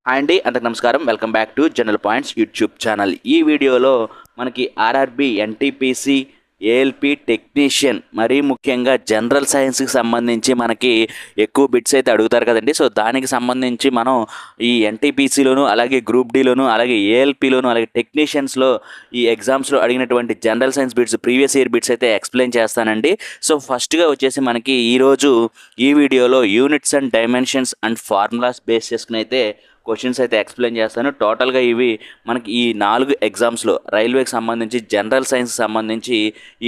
Hi అండి, అందరికి నమస్కారం. Welcome back to general points YouTube channel. ఈ వీడియోలో మనకి ఆర్ఆర్బి, ఎన్టీపీసీ, ఏఎల్పి టెక్నీషియన్, మరీ ముఖ్యంగా జనరల్ సైన్స్కి సంబంధించి మనకి ఎక్కువ బిట్స్ అయితే అడుగుతారు కదండి. సో దానికి సంబంధించి మనం ఈ ఎన్టీపీసీలోను, అలాగే గ్రూప్ డిలోను, అలాగే ఏఎల్పిలోను, అలాగే టెక్నీషియన్స్లో ఈ ఎగ్జామ్స్లో అడిగినటువంటి general science bits, previous year bits అయితే ఎక్స్ప్లెయిన్ చేస్తానండి. సో ఫస్ట్గా వచ్చేసి మనకి ఈరోజు ఈ వీడియోలో units and dimensions and formulas base చేసుకుని అయితే క్వశ్చన్స్ అయితే ఎక్స్ప్లెయిన్ చేస్తాను. టోటల్గా ఇవి మనకి ఈ 4 ఎగ్జామ్స్లో రైల్వేకి సంబంధించి, జనరల్ సైన్స్కి సంబంధించి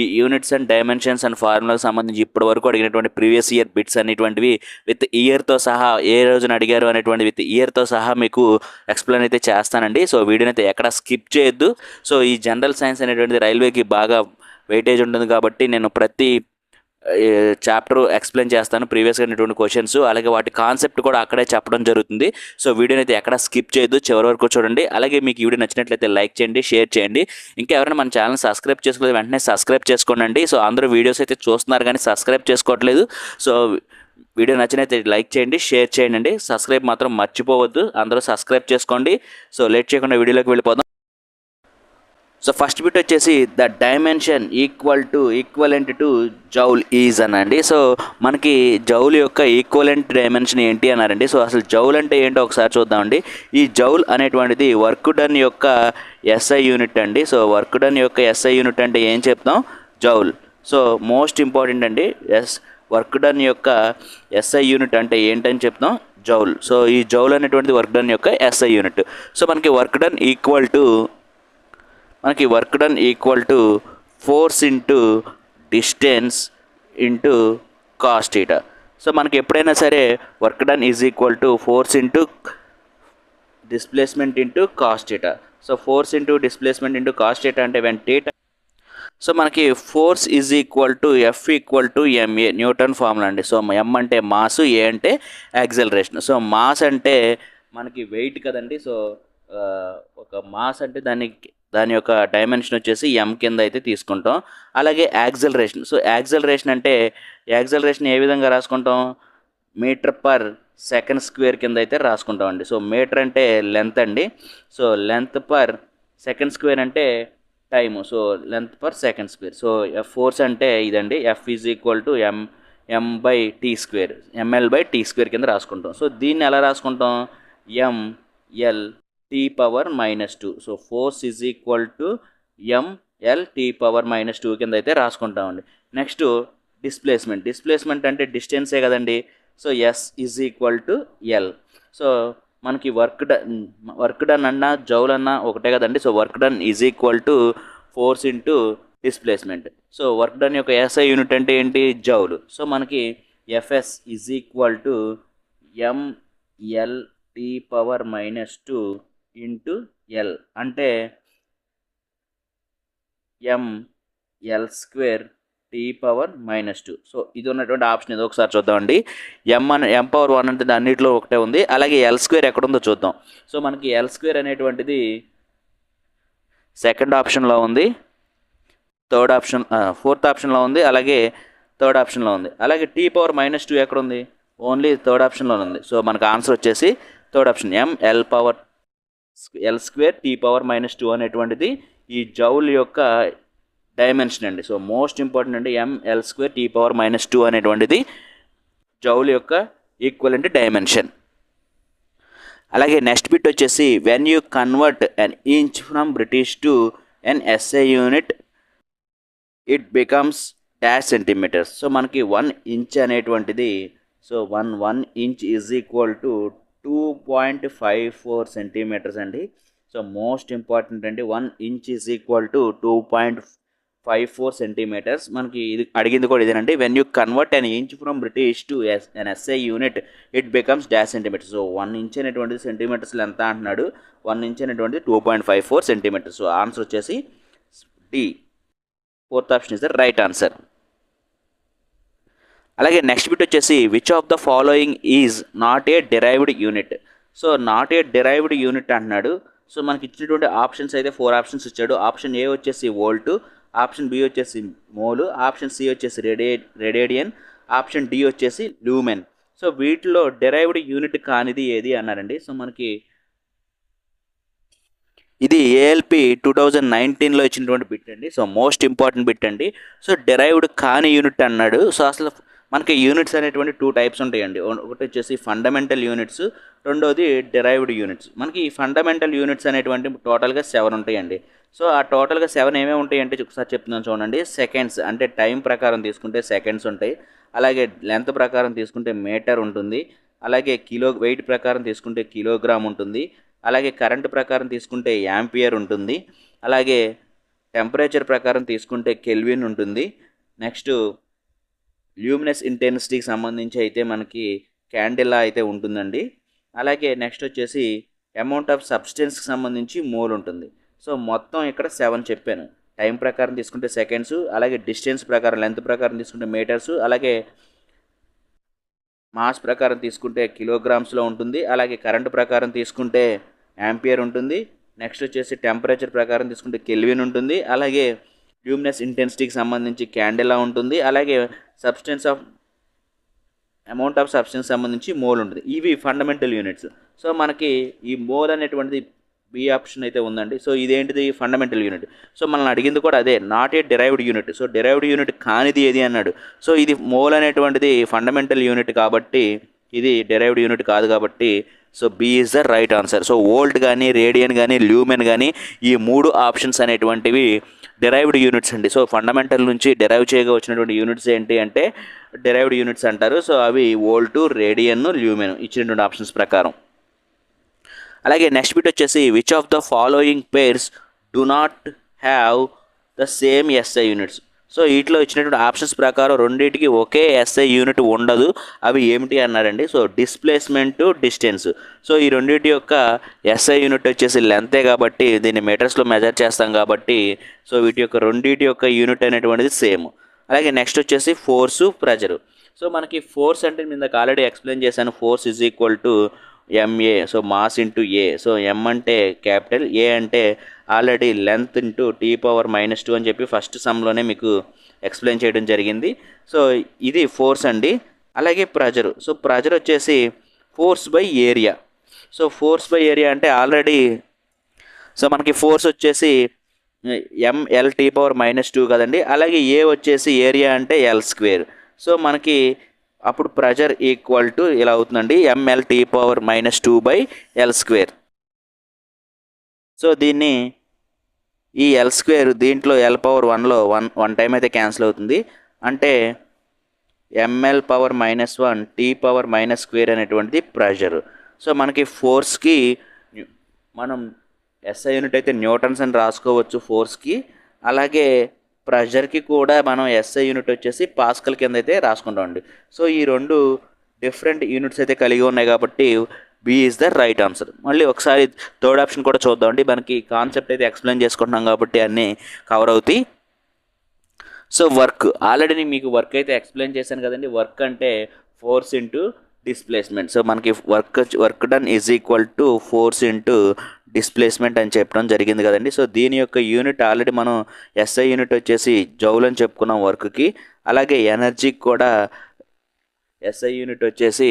ఈ యూనిట్స్ అండ్ డైమెన్షన్స్ అండ్ ఫార్ములాకి సంబంధించి ఇప్పటి వరకు అడిగినటువంటి ప్రీవియస్ ఇయర్ బిట్స్ అనేటువంటివి విత్ ఇయర్తో సహా, ఏ రోజున అడిగారు అనేటువంటి విత్ ఇయర్తో సహా మీకు ఎక్స్ప్లెయిన్ అయితే చేస్తానండి. సో వీడియోని అయితే ఎక్కడ స్కిప్ చేయొద్దు. సో ఈ జనరల్ సైన్స్ అనేటువంటిది రైల్వేకి బాగా వెయిటేజ్ ఉంటుంది కాబట్టి నేను ప్రతి చాప్టర్ ఎక్స్ప్లెయిన్ చేస్తాను, ప్రీవియస్గా ఉన్నటువంటి క్వశ్చన్స్, అలాగే వాటి కాన్సెప్ట్ కూడా అక్కడే చెప్పడం జరుగుతుంది. సో వీడియోని అయితే ఎక్కడ స్కిప్ చేయొద్దు, చివరి వరకు చూడండి. అలాగే మీకు ఈ వీడియో నచ్చినట్లయితే లైక్ చేయండి, షేర్ చేయండి. ఇంకా ఎవరైనా మన ఛానల్ సబ్స్క్రైబ్ చేసుకోలేదు వెంటనే సబ్స్క్రైబ్ చేసుకోండి. సో అందరూ వీడియోస్ అయితే చూస్తున్నారు కానీ సబ్స్క్రైబ్ చేసుకోవట్లేదు. సో వీడియో నచ్చినైతే లైక్ చేయండి, షేర్ చేయండి. సబ్స్క్రైబ్ మాత్రం మర్చిపోవద్దు, అందరూ సబ్స్క్రైబ్ చేసుకోండి. సో లేట్ చేయకుండా వీడియోలోకి వెళ్ళిపోదాం. సో ఫస్ట్ బిట్ వచ్చేసి the dimension equivalent to joule is అనండి. సో మనకి జౌల్ యొక్క ఈక్వలెంట్ డైమెన్షన్ ఏంటి అన్నారండి. సో అసలు జౌల్ అంటే ఏంటో ఒకసారి చూద్దామండి. ఈ జౌల్ అనేటువంటిది వర్క్ డన్ యొక్క ఎస్ఐ యూనిట్ అండి. సో వర్క్ డన్ యొక్క ఎస్ఐ యూనిట్ అంటే ఏం చెప్తాం? జౌల్. సో మోస్ట్ ఇంపార్టెంట్ అండి, వర్క్ డన్ యొక్క ఎస్ఐ యూనిట్ అంటే ఏంటని చెప్తాం? జౌల్. సో ఈ జౌల్ అనేటువంటిది వర్క్ డన్ యొక్క ఎస్ఐ యూనిట్. సో మనకి work done equal to force into distance into cos theta. So మనకి ఎప్పుడైనా సరే work done is equal to force into displacement into cos theta. So force into displacement into cos theta అంటే when theta. So మనకి force is equal to F equal to MA, Newton formula అండి. So M అంటే mass, ఏ అంటే acceleration. So mass అంటే మనకి wait కదండి. So ఒక mass అంటే దాని యొక్క డైమెన్షన్ వచ్చేసి ఎం కింద అయితే తీసుకుంటాం. అలాగే యాక్సలరేషన్. సో యాక్సలరేషన్ అంటే యాక్సలరేషన్ ఏ విధంగా రాసుకుంటాం? మీటర్ పర్ సెకండ్ స్క్వేర్ కింద అయితే రాసుకుంటాం అండి. సో మీటర్ అంటే లెంత్ అండి. So length per second square అంటే time. So length per second square. So force అంటే ఇదండి, F is equal to M by T square, ML by T square కింద రాసుకుంటాం. సో దీన్ని ఎలా రాసుకుంటాం? ML T power -2. So force is equal to ML T power -2 కింద అయితే రాసుకుంటామండి. నెక్స్ట్ డిస్ప్లేస్మెంట్ అంటే డిస్టెన్సే కదండి. So S is equal to L. So మనకి వర్క్ డన్ అన్నా జౌల్ అన్నా ఒకటే కదండి. So work done is equal to force into displacement. So work done యొక్క ఎస్ఐ యూనిట్ అంటే ఏంటి? జౌల్. సో మనకి FS is equal to ML T power -2 into L అంటే ML square T power -2. So ఇది ఉన్నటువంటి ఆప్షన్ ఇది ఒకసారి చూద్దామండి. ఎం పవర్ 1 అంటే అన్నింటిలో ఒకటే ఉంది. అలాగే ఎల్ స్క్వేర్ ఎక్కడుందో చూద్దాం. సో మనకి ఎల్ స్క్వేర్ అనేటువంటిది సెకండ్ ఆప్షన్లో ఉంది, ఫోర్త్ ఆప్షన్లో ఉంది, అలాగే థర్డ్ ఆప్షన్లో ఉంది. అలాగే టీ పవర్ -2 ఎక్కడుంది? ఓన్లీ థర్డ్ ఆప్షన్లో ఉంది. సో మనకు ఆన్సర్ వచ్చేసి third option, L square T power -2 అనేటువంటిది ఈ జౌల్ యొక్క డైమెన్షన్ అండి. సో మోస్ట్ ఇంపార్టెంట్ అండి, ఎంఎల్ స్క్వేర్ టీ పవర్ -2 అనేటువంటిది జౌల్ యొక్క ఈక్వలెంట్ డైమెన్షన్. అలాగే నెక్స్ట్ బిట్ వచ్చేసి when you convert an inch from British to an SI unit it becomes dash centimeters. So మనకి 1 ఇంచ్ అనేటువంటిది, so 1 inch is equal to 2.54 centimeters అండి. So most important అండి, 1 inch is equal to 2.54 centimeters. మనకి ఇది అడిగింది కూడా ఇదేనండి. When you convert an inch from British to an SI unit it becomes dash centimeters. So 1 inch అనేటువంటిది సెంటీమీటర్స్లో ఎంత అంటున్నాడు? 1 ఇంచ్ అనేటువంటిది 2.54 సెంటీమీటర్స్. సో ఆన్సర్ వచ్చేసి D, fourth option is the right answer. అలాగే నెక్స్ట్ బిట్ వచ్చేసి which of the following is not a derived unit. So not a derived unit అంటున్నాడు. So మనకి ఇచ్చినటువంటి ఆప్షన్స్ అయితే 4 ఆప్షన్స్ ఇచ్చాడు. ఆప్షన్ ఏ వచ్చేసి volt, option B వచ్చేసి mole, option C వచ్చేసి రేడియన్, ఆప్షన్ డి వచ్చేసి లూమెన్. సో వీటిలో డిరైవ్డ్ యూనిట్ కానిది ఏది అన్నారండి. సో మనకి ఇది ఏఎల్పి 2019లో ఇచ్చినటువంటి బిట్ అండి. సో మోస్ట్ ఇంపార్టెంట్ బిట్ అండి. సో డెరైవ్డ్ కాని యూనిట్ అన్నాడు. సో అసలు మనకి యూనిట్స్ అనేటువంటి 2 టైప్స్ ఉంటాయండి. ఒకటి వచ్చేసి ఫండమెంటల్ యూనిట్స్, రెండోది డెరైవ్డ్ యూనిట్స్. మనకి ఈ ఫండమెంటల్ యూనిట్స్ అనేటువంటి టోటల్గా 7 ఉంటాయండి. సో ఆ టోటల్గా 7 ఏమేమి ఉంటాయి అంటే ఒకసారి చెప్తున్నాను చూడండి. సెకండ్స్ అంటే టైం ప్రకారం తీసుకుంటే సెకండ్స్ ఉంటాయి. అలాగే లెంత్ ప్రకారం తీసుకుంటే మీటర్ ఉంటుంది. అలాగే వెయిట్ ప్రకారం తీసుకుంటే కిలోగ్రామ్ ఉంటుంది. అలాగే కరెంట్ ప్రకారం తీసుకుంటే యాంపియర్ ఉంటుంది. అలాగే టెంపరేచర్ ప్రకారం తీసుకుంటే కెల్విన్ ఉంటుంది. నెక్స్ట్ ల్యూమినస్ ఇంటెన్సిటీకి సంబంధించి అయితే మనకి క్యాండిలా అయితే ఉంటుందండి. అలాగే నెక్స్ట్ వచ్చేసి అమౌంట్ ఆఫ్ సబ్స్టెన్స్కి సంబంధించి మోల్ ఉంటుంది. సో మొత్తం ఇక్కడ 7 చెప్పాను. టైం ప్రకారం తీసుకుంటే సెకండ్స్, అలాగే డిస్టెన్స్ ప్రకారం లెంత్ ప్రకారం తీసుకుంటే మీటర్స్, అలాగే మాస్ ప్రకారం తీసుకుంటే కిలోగ్రామ్స్లో ఉంటుంది. అలాగే కరెంట్ ప్రకారం తీసుకుంటే యాంపియర్ ఉంటుంది. నెక్స్ట్ వచ్చేసి టెంపరేచర్ ప్రకారం తీసుకుంటే కెల్విన్ ఉంటుంది. అలాగే ల్యూమినస్ ఇంటెన్సిటీకి సంబంధించి క్యాండిలా ఉంటుంది. అలాగే అమౌంట్ ఆఫ్ సబ్స్టెన్స్ సంబంధించి మోల్ ఉంటుంది. ఇవి ఫండమెంటల్ యూనిట్స్. సో మనకి ఈ మోల్ అనేటువంటిది బి ఆప్షన్ అయితే ఉందండి. సో ఇదేంటిది ఫండమెంటల్ యూనిట్. సో మనల్ని అడిగింది కూడా అదే, not a derived unit. So derived unit కానిది ఏది అన్నాడు. సో ఇది మోల్ అనేటువంటిది ఫండమెంటల్ యూనిట్ కాబట్టి ఇది డెరైవ్డ్ యూనిట్ కాదు కాబట్టి so B is the right answer. So volt కానీ, రేడియన్ కానీ, ల్యూమెన్ కానీ ఈ 3 ఆప్షన్స్ అనేటువంటివి డెరైవ్డ్ యూనిట్స్ అండి. సో ఫండమెంటల్ నుంచి డెరైవ్ చేయగా వచ్చినటువంటి యూనిట్స్ ఏంటి అంటే డెరైవ్డ్ యూనిట్స్ అంటారు. సో అవి వోల్టు, రేడియన్, ల్యూమెన్ ఇచ్చినటువంటి ఆప్షన్స్ ప్రకారం. అలాగే నెక్స్ట్ బిట్ వచ్చేసి which of the following pairs do not have the same SI units. So వీటిలో ఇచ్చినటువంటి ఆప్షన్స్ ప్రకారం రెండింటికి ఒకే ఎస్ఐ యూనిట్ ఉండదు. అవి ఏమిటి అన్నారండి. So displacement, distance. సో ఈ రెండింటి యొక్క ఎస్ఐ యూనిట్ వచ్చేసి లెంతే కాబట్టి దీన్ని మీటర్స్లో మెజర్ చేస్తాం కాబట్టి సో వీటి యొక్క రెండింటి యొక్క యూనిట్ అనేటువంటిది సేమ్. అలాగే నెక్స్ట్ వచ్చేసి ఫోర్సు, ప్రెజరు. సో మనకి ఫోర్స్ అంటే నేను ఇందాక ఆల్రెడీ ఎక్స్ప్లెయిన్ చేశాను. Force is equal to MA. So mass into A. So M అంటే క్యాపిటల్, ఏ అంటే ఆల్రెడీ లెంత్ ఇంటూ T⁻⁻2 అని చెప్పి ఫస్ట్ సమ్లోనే మీకు ఎక్స్ప్లెయిన్ చేయడం జరిగింది. సో ఇది ఫోర్స్ అండి. అలాగే ప్రెజరు. సో ప్రెజర్ వచ్చేసి force by area. So force by area అంటే ఆల్రెడీ సో మనకి ఫోర్స్ వచ్చేసి mL⁻2 కదండి. అలాగే ఏ వచ్చేసి ఏరియా అంటే L². సో మనకి అప్పుడు ప్రెజర్ ఈక్వల్ టు ఇలా అవుతుందండి, mL⁻2/L². సో దీన్ని ఈ L² దీంట్లో L⁻1లో 1 టైం అయితే క్యాన్సిల్ అవుతుంది. అంటే mL⁻1 T⁻² అనేటువంటిది ప్రెజర్. సో మనకి ఫోర్స్కి మనం ఎస్ఐ యూనిట్ అయితే న్యూటన్స్ అని రాసుకోవచ్చు ఫోర్స్కి. అలాగే ప్రెజర్కి కూడా మనం ఎస్ఐ యూనిట్ వచ్చేసి పాస్కల్ కింద అయితే రాసుకుంటామండి. సో ఈ 2 డిఫరెంట్ యూనిట్స్ అయితే కలిగి ఉన్నాయి కాబట్టి B is the right answer. మళ్ళీ ఒకసారి థర్డ్ ఆప్షన్ కూడా చూద్దామండి. మనకి కాన్సెప్ట్ అయితే ఎక్స్ప్లెయిన్ చేసుకుంటున్నాం కాబట్టి అన్నీ కవర్ అవుతాయి. సో వర్క్ ఆల్రెడీ మీకు వర్క్ అయితే ఎక్స్ప్లెయిన్ చేశాను కదండి. వర్క్ అంటే ఫోర్స్ ఇంటూ డిస్ప్లేస్మెంట్. సో మనకి work done is equal to force into displacement అని చెప్పడం జరిగింది కదండి. సో దీని యొక్క యూనిట్ ఆల్రెడీ మనం ఎస్ఐ యూనిట్ వచ్చేసి జౌల్ అని చెప్పుకున్నాం వర్క్కి. అలాగే ఎనర్జీకి కూడా ఎస్ఐ యూనిట్ వచ్చేసి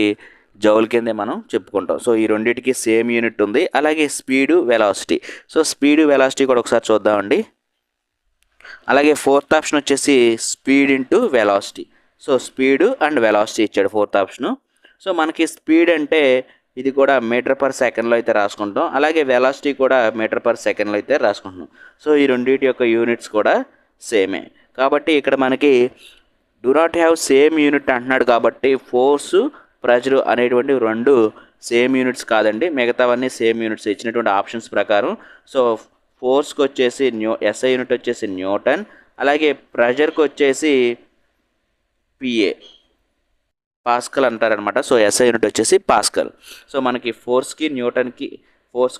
జౌల్ కిందే మనం చెప్పుకుంటాం. సో ఈ రెండింటికి సేమ్ యూనిట్ ఉంది. అలాగే speed, velocity. So speed, velocity కూడా ఒకసారి చూద్దామండి. అలాగే ఫోర్త్ ఆప్షన్ వచ్చేసి speed into velocity. So speed and velocity ఇచ్చాడు ఫోర్త్ ఆప్షను. సో మనకి స్పీడ్ అంటే ఇది కూడా మీటర్/సెకండ్లో అయితే రాసుకుంటాం. అలాగే వెలాసిటీ కూడా మీటర్/సెకండ్లో అయితే రాసుకుంటున్నాం. సో ఈ రెండింటి యొక్క యూనిట్స్ కూడా సేమే కాబట్టి ఇక్కడ మనకి do not have same unit అంటున్నాడు కాబట్టి ఫోర్సు, ప్రెజరు అనేటువంటి 2 సేమ్ యూనిట్స్ కాదండి. మిగతావన్నీ సేమ్ యూనిట్స్ ఇచ్చినటువంటి ఆప్షన్స్ ప్రకారం. సో ఫోర్స్కి వచ్చేసి ఎస్ఐ యూనిట్ వచ్చేసి న్యూటన్. అలాగే ప్రెజర్కి వచ్చేసి పిఏ, పాస్కల్ అంటారనమాట. సో ఎస్ఐ యూనిట్ వచ్చేసి పాస్కల్. సో మనకి ఫోర్స్కి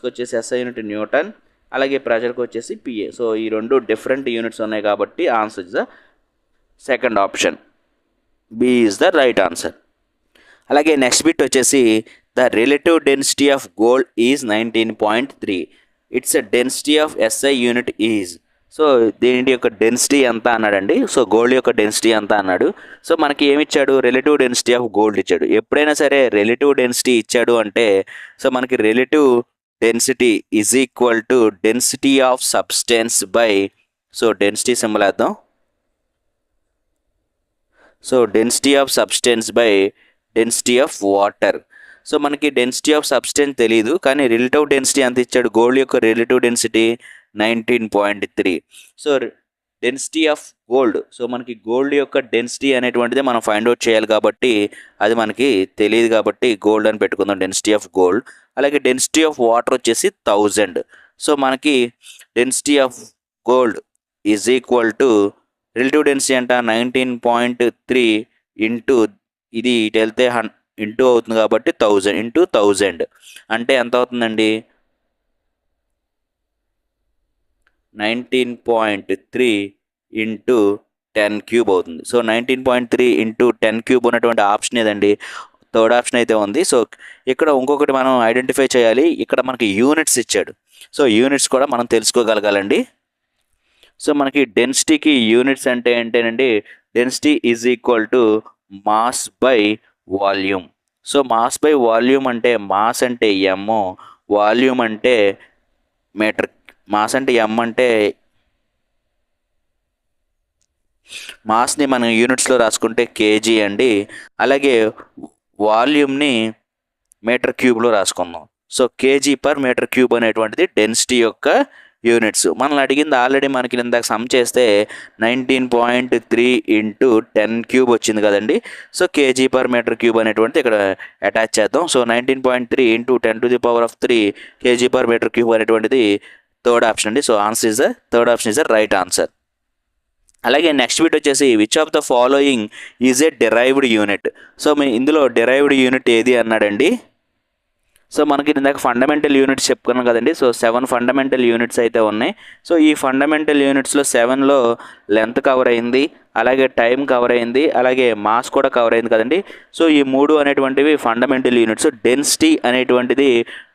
వచ్చేసి ఎస్ఐ యూనిట్ న్యూటన్, అలాగే ప్రెజర్కి వచ్చేసి పిఏ. సో ఈ 2 డిఫరెంట్ యూనిట్స్ ఉన్నాయి కాబట్టి answer is the second option. B is the right answer. అలాగే నెక్స్ట్ బిట్ వచ్చేసి the relative density of gold is 19.3. It's a density of SI unit is. So దీని యొక్క డెన్సిటీ ఎంత అన్నాడండి. So gold యొక్క density ఎంత అన్నాడు. సో మనకి ఏమి ఇచ్చాడు, రిలేటివ్ డెన్సిటీ ఆఫ్ గోల్డ్ ఇచ్చాడు. ఎప్పుడైనా సరే రిలేటివ్ డెన్సిటీ ఇచ్చాడు అంటే సో మనకి relative density is equal to density of substance by, so density symbol వేద్దాం. So density of substance by density of water. So మనకి డెన్సిటీ ఆఫ్ సబ్స్టెన్స్ తెలియదు, కానీ రిలేటివ్ డెన్సిటీ ఎంత ఇచ్చాడు, గోల్డ్ యొక్క relative density 19.3. So density of gold, so మనకి gold యొక్క density అనేటువంటిది మనం ఫైండ్ అవుట్ చేయాలి కాబట్టి అది మనకి తెలియదు కాబట్టి గోల్డ్ అని పెట్టుకుందాం, డెన్సిటీ ఆఫ్ గోల్డ్. అలాగే డెన్సిటీ ఆఫ్ వాటర్ వచ్చేసి 1000. సో మనకి density of gold is equal to relative density అంట 19.3 ఇంటూ ఇది ఇటు వెళ్తే ఇంటూ అవుతుంది కాబట్టి 1000 ఇంటూ 1000 అంటే ఎంత అవుతుందండి, 19.3 ఇంటూ 10 క్యూబ్ అవుతుంది. సో 19.3 ఇంటూ 10 క్యూబ్ ఉన్నటువంటి ఆప్షన్ ఏదండి, థర్డ్ ఆప్షన్ అయితే ఉంది. సో ఇక్కడ ఇంకొకటి మనం ఐడెంటిఫై చేయాలి, ఇక్కడ మనకి యూనిట్స్ ఇచ్చాడు. సో యూనిట్స్ కూడా మనం తెలుసుకోగలగాలండి. సో మనకి డెన్సిటీకి యూనిట్స్ అంటే ఏంటండి, density is equal to mass by volume. So mass by volume అంటే మాస్ అంటే ఎమ్, వాల్యూమ్ అంటే మీటర్. మాస్ అంటే ఎమ్ అంటే మాస్ని మనం యూనిట్స్లో రాసుకుంటే కేజీ అండి. అలాగే వాల్యూమ్ని మీటర్ క్యూబ్లో రాసుకుందాం. So KG per metre cube అనేటువంటిది డెన్సిటీ యొక్క యూనిట్స్. మనల్ని అడిగింది ఆల్రెడీ మనకి ఇందాక సమ్ చేస్తే 19.3 ఇంటూ 10 క్యూబ్ వచ్చింది కదండి. So KG per metre cube అనేటువంటిది ఇక్కడ అటాచ్ చేద్దాం. So 19.3 into 10⁻³ kg per metre cube అనేటువంటిది థర్డ్ ఆప్షన్ అండి. So answer is the third option is the right answer. అలాగే నెక్స్ట్ బిట్ వచ్చేసి which of the following is a derived unit. So ఇందులో derived unit ఏది అన్నాడండి. So మనకి ఇందాక fundamental units చెప్పుకున్నాం కదండి. సో 7 ఫండమెంటల్ యూనిట్స్ అయితే ఉన్నాయి. సో ఈ ఫండమెంటల్ యూనిట్స్లో 7లో లెంత్ కవర్ అయింది, అలాగే టైం కవర్ అయింది, అలాగే మాస్ కూడా కవర్ అయింది కదండి. సో ఈ 3 అనేటువంటివి ఫండమెంటల్ యూనిట్స్. డెన్సిటీ అనేటువంటిది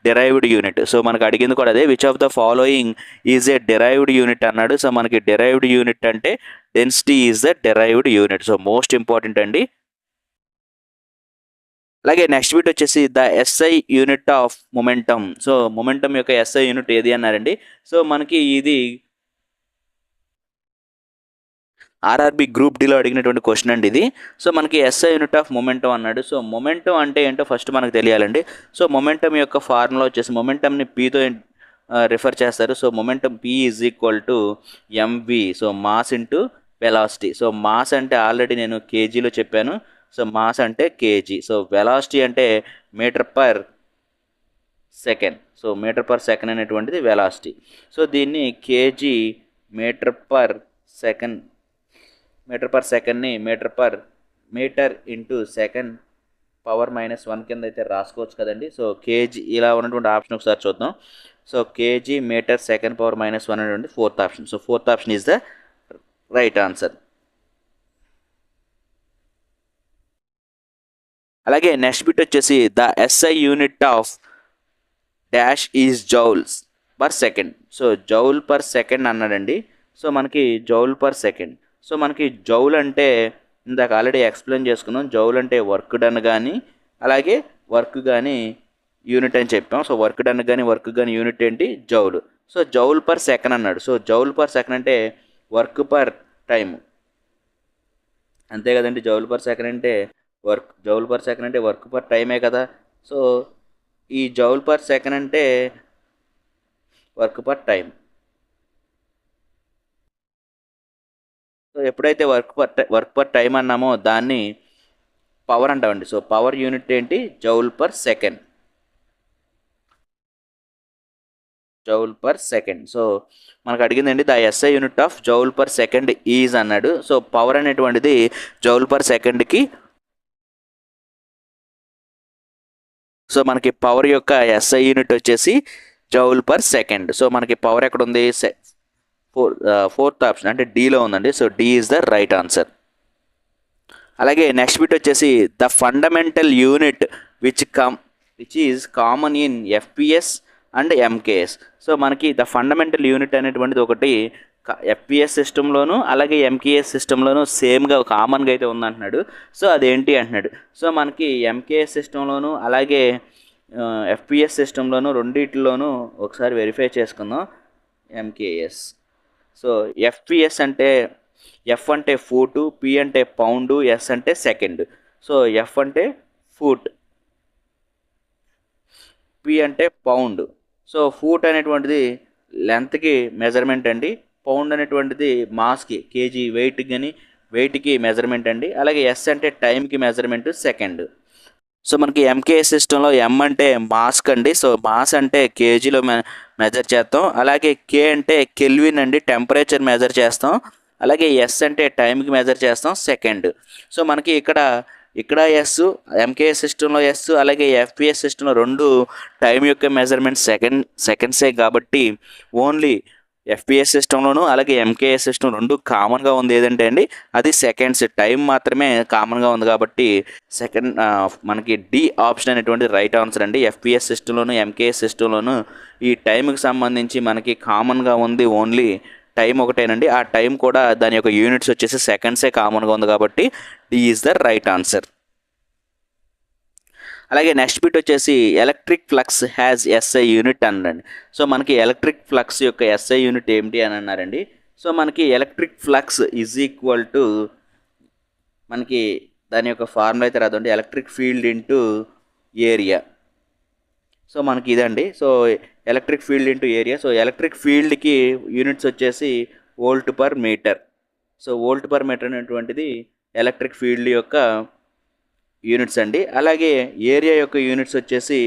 డిరైవ్డ్ యూనిట్. సో మనకు అడిగింది కూడా అదే, which of the following is a derived unit అన్నాడు. సో మనకి డిరైవ్డ్ యూనిట్ అంటే density is the derived unit. So most important అండి. అలాగే నెక్స్ట్ బిట్ వచ్చేసి the SI unit of momentum. So momentum యొక్క ఎస్ఐ యూనిట్ ఏది అన్నారండి. సో మనకి ఇది ఆర్ఆర్బి గ్రూప్ డిలో అడిగినటువంటి క్వశ్చన్ అండి ఇది. సో మనకి ఎస్ఐ యూనిట్ ఆఫ్ మొమెంటమ్ అన్నాడు. సో మొమెంటమ్ అంటే ఏంటో ఫస్ట్ మనకు తెలియాలండి. సో మొమెంటమ్ యొక్క ఫార్ములా వచ్చేసి మొమెంటమ్ని పీతో రిఫర్ చేస్తారు. So momentum P is equal to MV, so mass into velocity. So mass అంటే ఆల్రెడీ నేను కేజీలో చెప్పాను. సో మాస్ అంటే కేజీ. సో వెలాసిటీ అంటే metre per second. So metre per second అనేటువంటిది వెలాసిటీ. సో దీన్ని కేజీ మీటర్ పర్ సెకండ్ని metre into second (-1) కింద అయితే రాసుకోవచ్చు కదండి. సో కేజీ ఇలా ఉన్నటువంటి ఆప్షన్ ఒకసారి చూద్దాం. సో కేజీ మీటర్ సెకండ్ (-1) అనేటువంటి fourth option. So fourth option is the right answer. అలాగే నెక్స్ట్ బిట్ వచ్చేసి the SI unit of dash is joules per second. So joule per second అన్నాడండి. So మనకి joule per second. So మనకి joule అంటే ఇందాక already explain చేసుకున్నాం. Joule అంటే work done కానీ అలాగే వర్క్ కానీ యూనిట్ అని చెప్పాం. సో వర్క్ డన్ కానీ యూనిట్ ఏంటి, joule. So joule per second అన్నాడు. సో జౌల్ పర్ సెకండ్ అంటే వర్క్ పర్ టైం, అంతే కదండి. జౌల్ పర్ సెకండ్ అంటే వర్క్ పర్ టైమే కదా. సో ఈ జౌల్ పర్ సెకండ్ అంటే వర్క్ పర్ టైం. సో ఎప్పుడైతే వర్క్ పర్ టైం అన్నామో దాన్ని పవర్ అంటామండి. సో పవర్ యూనిట్ ఏంటి, జౌల్ పర్ సెకండ్. సో మనకు అడిగిందండి the SI unit of joule per second is అన్నాడు. సో పవర్ అనేటువంటిది జౌల్ పర్ సెకండ్కి. సో మనకి పవర్ యొక్క ఎస్ఐ యూనిట్ వచ్చేసి జౌల్ పర్ సెకండ్. సో మనకి పవర్ ఎక్కడ ఉంది, ఫోర్త్ ఆప్షన్ అంటే డీలో ఉందండి. So D is the right answer. అలాగే నెక్స్ట్ బిట్ వచ్చేసి the fundamental unit which is common in FPS and MKS. So మనకి ద ఫండమెంటల్ యూనిట్ అనేటువంటిది ఒకటి ఎఫ్పిఎస్ సిస్టంలోను అలాగే ఎంకేఎస్ సిస్టంలోను సేమ్గా కామన్గా అయితే ఉందంటున్నాడు. సో అదేంటి అంటున్నాడు. సో మనకి ఎంకేఎస్ సిస్టంలోను అలాగే ఎఫ్పిఎస్ సిస్టంలోను రెండిట్లోనూ ఒకసారి వెరిఫై చేసుకుందాం. ఎంకేఎస్. సో ఎఫ్పిఎస్ అంటే ఎఫ్ అంటే ఫూటు, పి అంటే పౌండు, ఎస్ అంటే సెకండ్. సో ఎఫ్ అంటే ఫూట్, పి అంటే పౌండ్. సో ఫూట్ అనేటువంటిది లెంత్కి మెజర్మెంట్ అండి. పౌండ్ అనేటువంటిది మాస్కి, కేజీ వెయిట్కి మెజర్మెంట్ అండి. అలాగే ఎస్ అంటే టైంకి మెజర్మెంట్ సెకండ్. సో మనకి ఎంకేఎస్ సిస్టంలో ఎం అంటే మాస్క్ అండి. సో మాస్ అంటే కేజీలో మెజర్ చేస్తాం. అలాగే కే అంటే కెల్విన్ అండి, టెంపరేచర్ మెజర్ చేస్తాం. అలాగే ఎస్ అంటే టైంకి మెజర్ చేస్తాం సెకండ్. సో మనకి ఇక్కడ ఎస్, ఎంకేఎస్ సిస్టంలో ఎస్, అలాగే ఎఫ్పిఎస్ సిస్టంలో రెండు టైం యొక్క మెజర్మెంట్ సెకండ్సే కాబట్టి ఓన్లీ ఎఫ్పిఎస్ సిస్టంలోను అలాగే ఎంకేఎస్ సిస్టమ్ రెండు కామన్గా ఉంది ఏదంటే అండి అది సెకండ్స్. టైం మాత్రమే కామన్గా ఉంది కాబట్టి మనకి డి ఆప్షన్ అనేటువంటి రైట్ ఆన్సర్ అండి. ఎఫ్పిఎస్ సిస్టంలోను ఎంకేఎస్ సిస్టంలోను ఈ టైంకి సంబంధించి మనకి కామన్గా ఉంది ఓన్లీ టైం ఒకటేనండి. ఆ టైం కూడా దాని యొక్క యూనిట్స్ వచ్చేసి సెకండ్సే కామన్గా ఉంది కాబట్టి D is the right answer. అలాగే నెక్స్ట్ బిట్ వచ్చేసి electric flux has SI unit అన్నారండి. సో మనకి ఎలక్ట్రిక్ ఫ్లక్స్ యొక్క ఎస్ఐ యూనిట్ ఏమిటి అని అన్నారండి. సో మనకి electric flux is equal to మనకి దాని యొక్క ఫార్ములా అయితే రాదండి, electric field into area. So మనకి ఇదండి. So electric field into area. So electric ఫీల్డ్కి యూనిట్స్ వచ్చేసి volt per metre. So volt per metre అనేటువంటిది ఎలక్ట్రిక్ ఫీల్డ్ యొక్క యూనిట్స్ అండి. అలాగే ఏరియా యొక్క యూనిట్స్ వచ్చేసి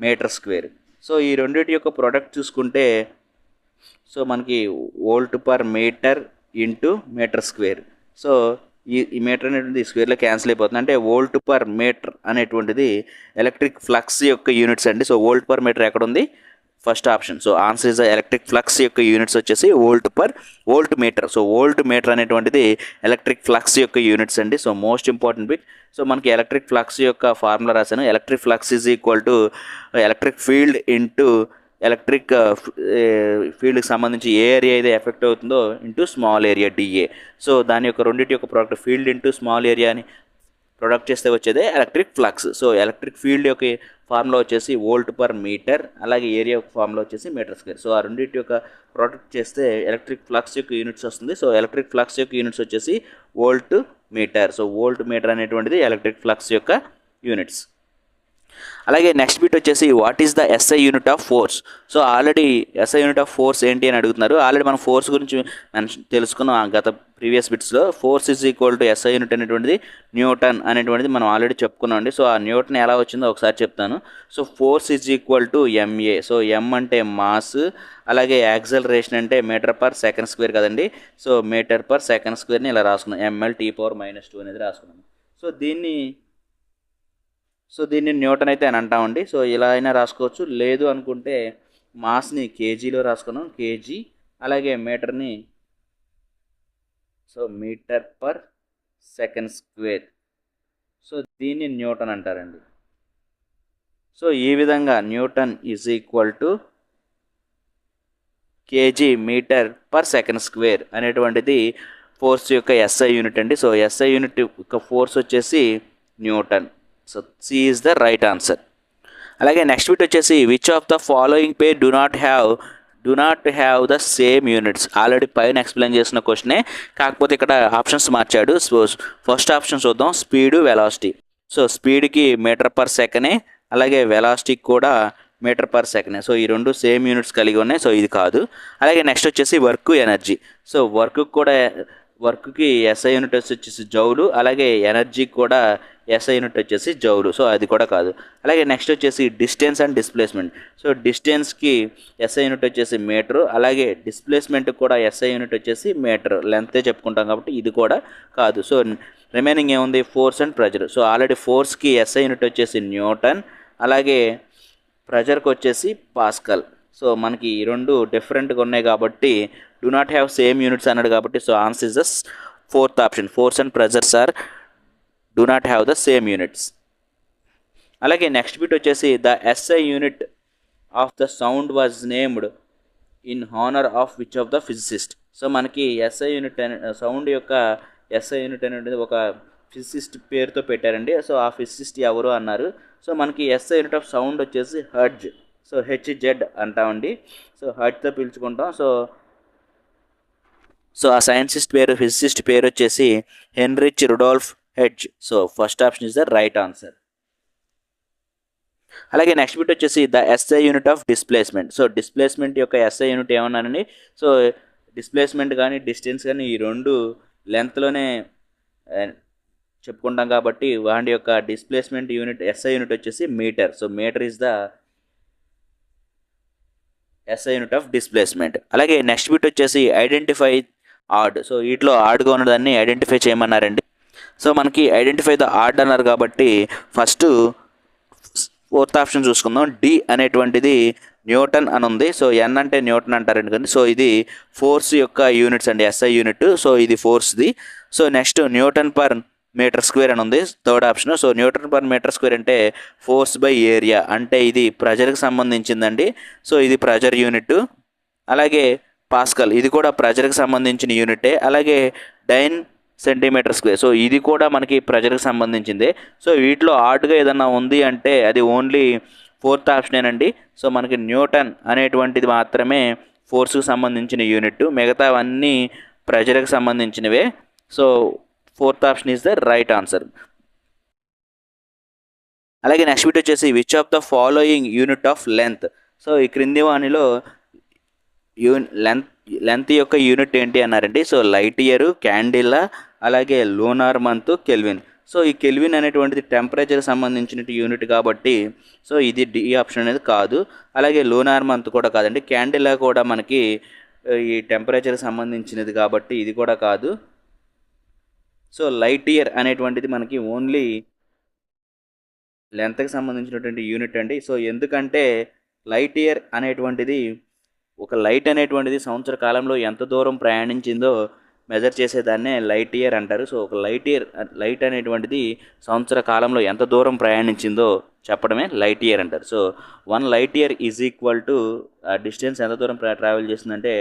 మీటర్ స్క్వేర్. సో ఈ రెండింటి యొక్క ప్రోడక్ట్ చూసుకుంటే సో మనకి volt per metre into metre square. So ఈ మీటర్ అనేటువంటిది స్క్వేర్లో క్యాన్సిల్ అయిపోతుంది. అంటే వోల్ట్ పర్ మీటర్ అనేటువంటిది ఎలక్ట్రిక్ ఫ్లక్స్ యొక్క యూనిట్స్ అండి. సో వోల్ట్ పర్ మీటర్ ఎక్కడ ఉంది? First option. So answer is electric flux యొక్క యూనిట్స్ వచ్చేసి volt metre. So volt metre అనేటువంటిది ఎలక్ట్రిక్ ఫ్లక్స్ యొక్క యూనిట్స్ అండి. So most important bit. So మనకి ఎలక్ట్రిక్ ఫ్లక్స్ యొక్క ఫార్ములా రాశాను. Electric flux is equal to electric field into electric ఫీల్డ్కి సంబంధించి ఏ ఏరియా అయితే ఎఫెక్ట్ అవుతుందో into small area dA. So దాని యొక్క రెండింటి యొక్క product field into small area అని ప్రొడక్ట్ చేస్తే వచ్చేదే electric flux. So electric field యొక్క ఫార్ములా వచ్చేసి వోల్ట్ పర్ మీటర్, అలాగే ఏరియా యొక్క ఫార్ములా వచ్చేసి మీటర్ స్క్వేర్. సో ఆ రెండింటి యొక్క ప్రొడక్ట్ చేస్తే ఎలక్ట్రిక్ ఫ్లక్స్ యొక్క యూనిట్స్ వస్తుంది. సో ఎలక్ట్రిక్ ఫ్లక్స్ యొక్క యూనిట్స్ వచ్చేసి volt metre. So volt metre అనేటువంటిది ఎలక్ట్రిక్ ఫ్లక్స్ యొక్క యూనిట్స్. అలాగే నెక్స్ట్ బిట్ వచ్చేసి what is the SI unit of force. So already SI unit of force ఏంటి అని అడుగుతున్నారు. ఆల్రెడీ మనం ఫోర్స్ గురించి తెలుసుకున్నాం గత ప్రీవియస్ బిట్స్లో. Force is equal to SI unit అనేటువంటిది న్యూటన్ అనేటువంటిది మనం ఆల్రెడీ చెప్పుకున్నాం అండి. సో ఆ న్యూటన్ ఎలా వచ్చిందో ఒకసారి చెప్తాను. So force is equal to MA. So M అంటే మాస్, అలాగే యాక్సలరేషన్ అంటే మీటర్ పర్ సెకండ్ స్క్వేర్ కదండి. సో మీటర్ పర్ సెకండ్ స్క్వేర్ని ఇలా రాసుకున్నాం, ఎంఎల్ T⁻⁻² అనేది రాసుకున్నాం. సో దీన్ని న్యూటన్ అయితే అని అంటామండి. సో ఇలా అయినా రాసుకోవచ్చు. లేదు అనుకుంటే మాస్ని కేజీలో రాసుకున్నాం, కేజీ. అలాగే మీటర్ని so metre per second square. So దీన్ని న్యూటన్ అంటారండి. సో ఈ విధంగా newton is equal to kg metre per second square అనేటువంటిది ఫోర్స్ యొక్క ఎస్ఐ యూనిట్ అండి. సో ఎస్ఐ యూనిట్ యొక్క ఫోర్స్ వచ్చేసి newton. So C is the right answer. అలాగే నెక్స్ట్ బిట్ వచ్చేసి which of the following pair do not have the same units. Already పైన explain చేసిన క్వశ్చనే, కాకపోతే ఇక్కడ ఆప్షన్స్ మార్చాడు. సో ఫస్ట్ ఆప్షన్ చూద్దాం, స్పీడు, వెలాసిటీ. సో స్పీడ్కి మీటర్ పర్ సెకండే, అలాగే వెలాసిటీకి కూడా మీటర్ పర్ సెకండ్. సో ఈ రెండు సేమ్ యూనిట్స్ కలిగి ఉన్నాయి. సో ఇది కాదు. అలాగే నెక్స్ట్ వచ్చేసి వర్క్, ఎనర్జీ. సో వర్క్కి ఎస్ఐ యూనిట్ వచ్చేసి జౌలు, అలాగే ఎనర్జీకి కూడా ఎస్ఐ యూనిట్ వచ్చేసి జౌలు. సో అది కూడా కాదు. అలాగే నెక్స్ట్ వచ్చేసి డిస్టెన్స్ అండ్ డిస్ప్లేస్మెంట్. సో డిస్టెన్స్కి ఎస్ఐ యూనిట్ వచ్చేసి మీటరు, అలాగే డిస్ప్లేస్మెంట్కి కూడా ఎస్ఐ యూనిట్ వచ్చేసి మీటరు. లెంతే చెప్పుకుంటాం కాబట్టి ఇది కూడా కాదు. సో రిమైనింగ్ ఏముంది? Force and pressure. So already ఫోర్స్కి ఎస్ఐ యూనిట్ వచ్చేసి న్యూటన్, అలాగే ప్రెజర్కి వచ్చేసి పాస్కల్. సో మనకి ఈ రెండు డిఫరెంట్గా ఉన్నాయి కాబట్టి do not have same units అన్నాడు కాబట్టి so answer is the fourth option. Force and pressures are do not have the same units. అలాగే నెక్స్ట్ బిట్ వచ్చేసి the SI unit of the sound was named in honour of which of the physicist. So మనకి SI unit sound యొక్క SI unit అనేది ఒక physicist పేరుతో పెట్టారండి. So ఆ physicist ఎవరు అన్నారు. సో మనకి ఎస్ఐ యూనిట్ ఆఫ్ సౌండ్ వచ్చేసి హెర్ట్జ్. సో హెచ్జెడ్ అంటామండి. సో హెర్ట్జ్తో పిలుచుకుంటాం. సో ఆ సైంటిస్ట్ పేరు, ఫిజిసిస్ట్ పేరు వచ్చేసి Heinrich Rudolf Hertz. So first option is the right answer. అలాగే నెక్స్ట్ బిట్ వచ్చేసి the SI unit of displacement. So displacement యొక్క ఎస్ఐ యూనిట్ ఏమన్నానండి? సో డిస్ప్లేస్మెంట్ కానీ డిస్టెన్స్ కానీ ఈ రెండు లెంత్లోనే చెప్పుకుంటాం కాబట్టి వాటి యొక్క డిస్ప్లేస్మెంట్ యూనిట్ ఎస్ఐ యూనిట్ వచ్చేసి metre. So metre is the SI unit of displacement. అలాగే నెక్స్ట్ బిట్ వచ్చేసి ఐడెంటిఫై ఆడ్. సో వీటిలో ఆడ్గా ఉన్నదాన్ని ఐడెంటిఫై చేయమన్నారండి. సో మనకి ఐడెంటిఫై ద ఆడ్ అన్నారు కాబట్టి ఫస్ట్ ఫోర్త్ ఆప్షన్ చూసుకుందాం. డి అనేటువంటిది న్యూటన్ అని ఉంది. సో ఎన్ అంటే న్యూటన్ అంటారండి కానీ సో ఇది ఫోర్స్ యొక్క యూనిట్స్ అండి, ఎస్ఐ యూనిట్. సో ఇది ఫోర్స్ది. So next newton per metre square అని ఉంది third option. So newton per metre square అంటే ఫోర్స్ బై ఏరియా, అంటే ఇది ప్రెజర్కి సంబంధించిందండి. సో ఇది ప్రెజర్ యూనిట్. అలాగే పాస్కల్, ఇది కూడా ప్రెజర్కి సంబంధించిన యూనిటే. అలాగే డైన్ సెంటీమీటర్ స్క్వేర్, సో ఇది కూడా మనకి ప్రెజర్కి సంబంధించిందే. సో వీటిలో ఆడ్గా ఏదన్నా ఉంది అంటే అది ఓన్లీ ఫోర్త్ ఆప్షనేనండి. సో మనకి న్యూటన్ అనేటువంటిది మాత్రమే ఫోర్స్కి సంబంధించిన యూనిట్, మిగతావన్నీ ప్రెజర్కి సంబంధించినవే. So fourth option is the right answer. అలాగే నెక్స్ట్ బిట్ వచ్చేసి which of the following unit of length. So ఈ క్రింది వాణిలో లెంత్ యొక్క యూనిట్ ఏంటి అన్నారండి. సో లైట్ ఇయర్, క్యాండిలా, అలాగే లూనార్ మంత్, కెల్విన్. సో ఈ కెల్విన్ అనేటువంటిది టెంపరేచర్ సంబంధించిన యూనిట్ కాబట్టి సో ఇది డి ఆప్షన్ అనేది కాదు. అలాగే లూనార్ మంత్ కూడా కాదండి. క్యాండిలా కూడా మనకి ఈ టెంపరేచర్ సంబంధించినది కాబట్టి ఇది కూడా కాదు. సో లైట్ ఇయర్ అనేటువంటిది మనకి ఓన్లీ లెంత్కి సంబంధించినటువంటి యూనిట్ అండి. సో ఎందుకంటే లైట్ ఇయర్ అనేటువంటిది ఒక లైట్ అనేటువంటిది సంవత్సర కాలంలో ఎంత దూరం ప్రయాణించిందో మెజర్ చేసేదాన్నే లైట్ ఇయర్ అంటారు. సో ఒక లైట్ అనేటువంటిది సంవత్సర కాలంలో ఎంత దూరం ప్రయాణించిందో చెప్పడమే లైట్ ఇయర్ అంటారు. So 1 light year is equal to distance ఎంత దూరం ట్రావెల్ చేస్తుందంటే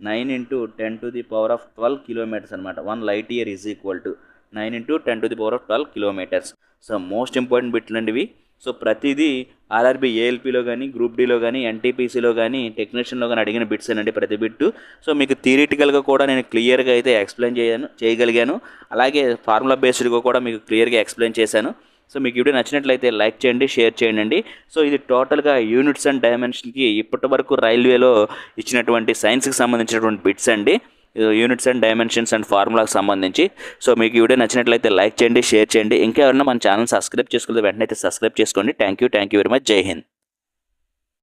9 × 10⁻12 కిలోమీటర్స్ అనమాట. 1 light year is equal to 9 × 10⁻12 kilometres. So most important బిట్లు అండి ఇవి. సో ప్రతిదీ ఆర్ఆర్బీ ఏఎల్పీలో కానీ, గ్రూప్ డీలో కానీ, ఎన్టీపీసీలో కానీ, టెక్నీషియన్లో కానీ అడిగిన బిట్స్ అండి ప్రతి బిట్టు. సో మీకు థియరిటికల్గా కూడా నేను క్లియర్గా అయితే ఎక్స్ప్లెయిన్ చేయగలిగాను. అలాగే ఫార్ములా బేస్డ్గా కూడా మీకు క్లియర్గా ఎక్స్ప్లెయిన్ చేశాను. సో మీకు వీడియో నచ్చినట్లయితే లైక్ చేయండి, షేర్ చేయండి. సో ఇది టోటల్గా యూనిట్స్ అండ్ డైమెన్షన్కి ఇప్పటి వరకు రైల్వేలో ఇచ్చినటువంటి సైన్స్కి సంబంధించినటువంటి బిట్స్ అండి, యూనిట్స్ అండ్ డైమెన్షన్స్ అండ్ ఫార్ములాకి సంబంధించి. సో మీకు ఈ వీడియో నచ్చినట్లయితే లైక్ చేయండి, షేర్ చేయండి. ఇంకా ఎవరైనా మన ఛానల్ సబ్స్క్రైబ్ చేసుకుంటే వెంటనే అయితే సబ్స్క్రైబ్ చేసుకోండి. Thank you very much. జై హింద్.